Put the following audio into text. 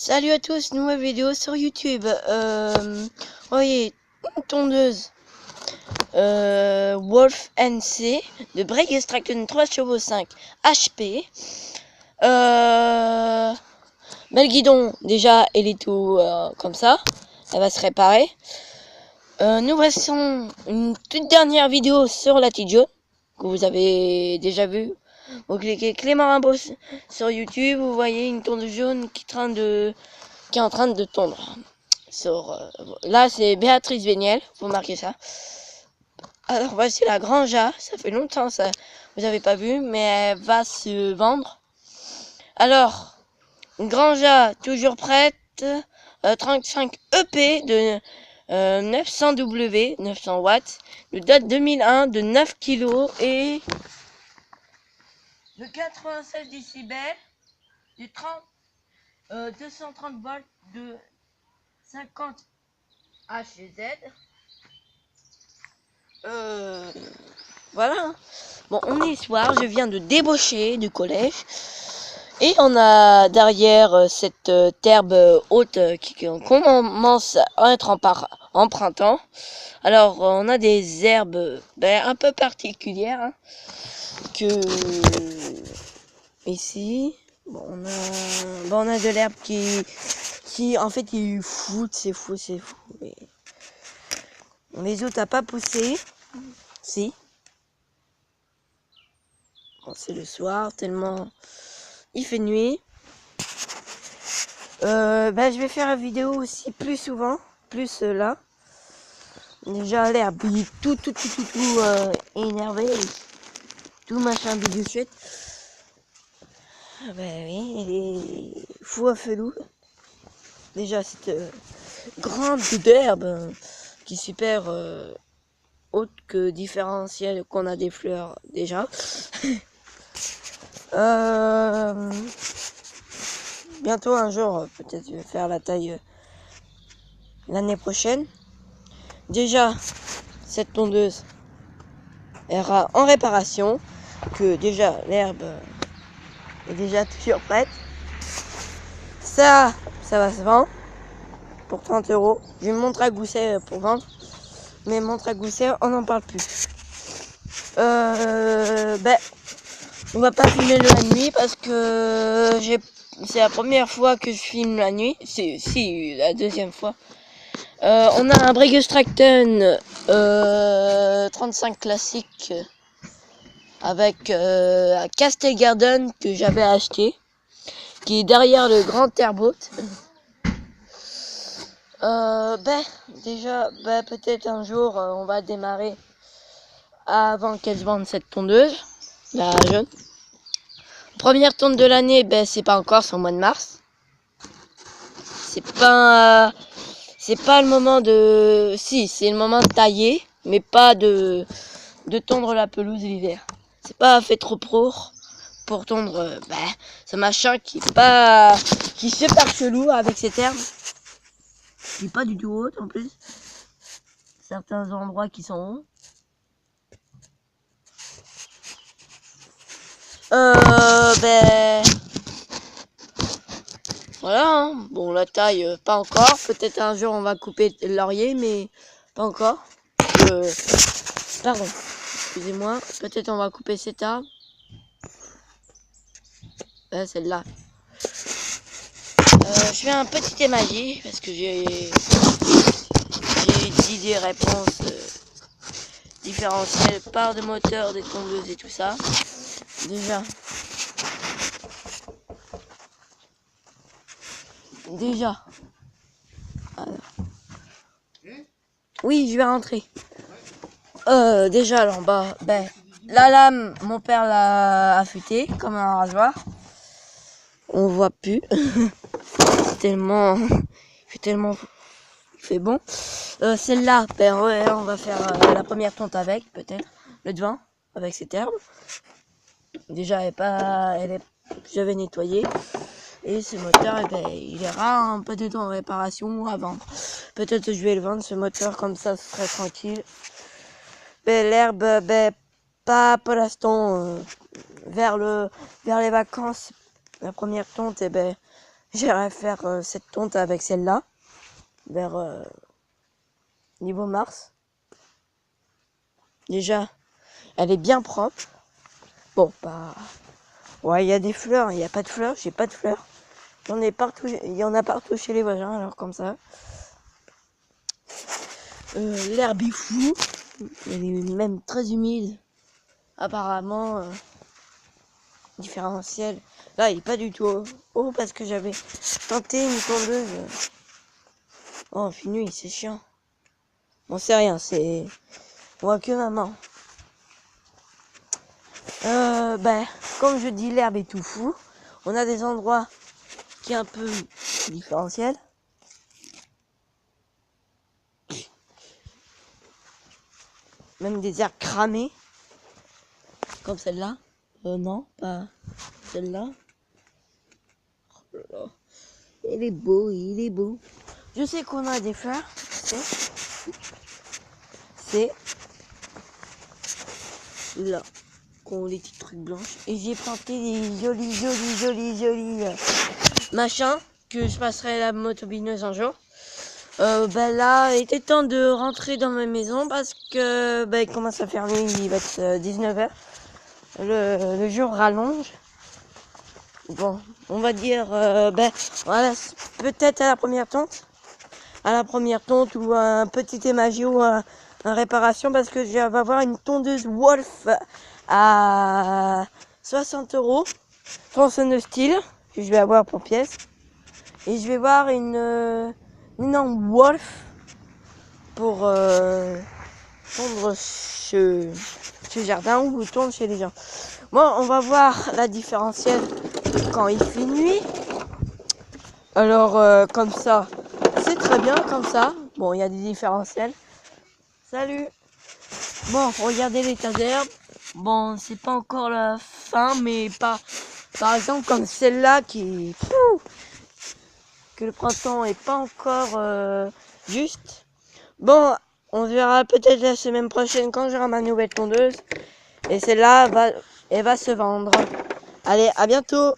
Salut à tous, nouvelle vidéo sur YouTube. Voyez, une tondeuse Wolf NC de Break Extraction 3 chevaux 5 HP. Le guidon, déjà, elle est tout comme ça. Elle va se réparer. Nous passons une toute dernière vidéo sur la T-Jaune que vous avez déjà vu. Vous cliquez Clément Rimbaud sur YouTube, vous voyez une tondeuse jaune qui est en train de tondre. Là, c'est Béatrice Véniel, vous marquez ça. Alors, voici la Granja. Ça fait longtemps, ça, vous avez pas vu, mais elle va se vendre. Alors, une Granja toujours prête, 35 EP de 900 W, 900 watts, de date 2001, de 9 kg et de 96 décibels, de 230 volts, de 50 HZ. Voilà. Bon, on est soir, je viens de débaucher du collège. Et on a derrière cette herbe haute qui commence à être en printemps. Alors, on a des herbes un peu particulières. Hein, que ici, bon, on a de l'herbe qui en fait, il est fou, c'est fou. Et les autres n'ont pas poussé. Si. Bon, c'est le soir, tellement il fait nuit. Je vais faire une vidéo aussi plus souvent, plus là. Déjà l'herbe, il est tout énervé, tout machin bidou chouette. Oui, il est fou à felou. Déjà cette grande d'herbe qui est super haute que différentielle qu'on a des fleurs déjà. Bientôt un jour, peut-être je vais faire la taille l'année prochaine. Déjà, cette tondeuse ira en réparation, que déjà l'herbe est déjà toujours prête. Ça va se vendre pour 30 €. J'ai une montre à gousset pour vendre, mais montre à gousset, on n'en parle plus. On va pas filmer la nuit parce que c'est la première fois que je filme la nuit. Si, la deuxième fois. On a un Break Extraction 35 classique avec un Castle Garden que j'avais acheté, qui est derrière le grand Terboat. Déjà, peut-être un jour on va démarrer avant qu'elle se vende cette tondeuse, la jaune. Première tonde de l'année, c'est pas encore, c'est au mois de mars. C'est pas le moment de... Si, c'est le moment de tailler, mais pas de tondre la pelouse l'hiver. C'est pas fait trop pour tondre ce machin qui est super chelou avec cette herbe. Qui est pas du tout haute en plus. Certains endroits qui sont hauts. Voilà, hein. Bon, la taille, pas encore. Peut-être un jour on va couper le laurier, mais pas encore. Pardon, excusez-moi. Peut-être on va couper cet arbre. Celle-là. Je fais un petit émaillé parce que j'ai dit des réponses différentielles par de moteur, des tondeuses et tout ça. Déjà. Alors. Oui, je vais rentrer. Déjà, alors, la lame, mon père l'a affûtée comme un rasoir. On voit plus. tellement, il fait bon. Celle-là, on va faire la première tonte avec, peut-être. Le devant, avec cette herbe. Déjà, j'avais nettoyé. Et ce moteur, il ira peut-être en réparation à vendre. Peut-être que je vais le vendre, ce moteur, comme ça, ce serait tranquille. L'herbe, pas pour l'instant. Vers les vacances, la première tonte, j'irai faire cette tonte avec celle-là vers niveau Mars. Déjà, elle est bien propre. Bon, bah, ouais, il y a des fleurs, il n'y a pas de fleurs, j'ai pas de fleurs. Il y en a partout chez les voisins, alors comme ça. L'herbe est fou, elle est même très humide. Apparemment, différentiel. Là, il est pas du tout haut parce que j'avais tenté une tondeuse. Oh, puis nuit, c'est chiant. Bon, c'est rien, c'est... On voit que maman. Ben, comme je dis, l'herbe est tout fou. On a des endroits qui est un peu différentiel. Même des herbes cramées. Comme celle-là. Non, pas celle-là. Oh là là. Il est beau, il est beau. Je sais qu'on a des fleurs. C'est là qu'on les petits trucs blanches. Et j'ai planté des jolis machins que je passerai la motobineuse un jour. Ben là, il était temps de rentrer dans ma maison parce que ben, il commence à faire nuit, il va être 19h. Le jour rallonge. Bon, on va dire, ben, voilà, peut-être à la première tonte. Ou un petit émagé ou un réparation parce que je vais avoir une tondeuse Wolf à 60 €. Tronçonneuse style, que je vais avoir pour pièce. Et je vais voir une énorme Wolf pour tondre ce jardin ou tondre chez les gens. Bon, on va voir la différentielle quand il fait nuit. Alors, comme ça, c'est très bien comme ça. Bon, il y a des différentiels. Salut. Bon, regardez l'état d'herbe. Bon, c'est pas encore la fin, mais par exemple comme celle-là qui... que le printemps est pas encore juste. Bon, on verra peut-être la semaine prochaine quand j'aurai ma nouvelle tondeuse. Et celle-là, elle va se vendre. Allez, à bientôt!